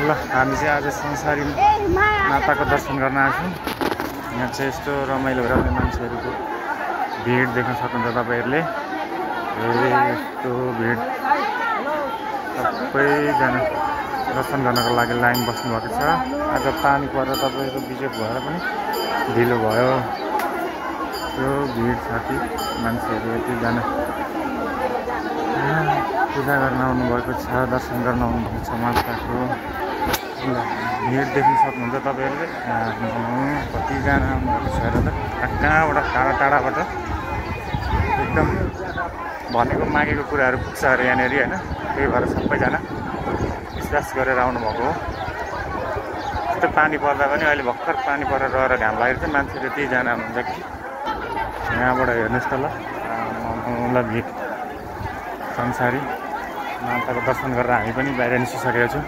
ल हामी चाहिँ आज संसारी माताको दर्शन गर्न आएको छौँ। यहाँ चाहिँ यस्तो रमाइलो भइरहेको मान्छेहरूको भिड देख्न सक्नुहुन्छ तपाईँहरूले। यस्तो भिड सबैजना दर्शन गर्नको लागि लाइन बस्नुभएको छ। आज पानी परेर तपाईँको बिजोग भएर पनि ढिलो भयो। त्यो भिड छ कि मान्छेहरू यतिजना पूजा गर्न आउनुभएको छ, दर्शन गर्न आउनुभएको छ माताको। भिड देख्न सक्नुहुन्छ तपाईँहरूले। कतिजना आउनुभएको छ र त कहाँबाट टाढा टाढाबाट एकदम भनेको मागेको कुराहरू पुग्छ अरे यहाँनिर होइन। त्यही भएर सबैजना विश्वास गरेर आउनुभएको हो। यस्तो पानी पर्दा पनि अहिले भर्खर पानी परेर गएर घाम लागेर चाहिँ मान्छेहरू यतिजना आउनुहुन्छ कि यहाँबाट हेर्नुहोस् त ल भिड। संसारी माताको दर्शन गरेर हामी पनि बाहिर निस्किसकेका छौँ।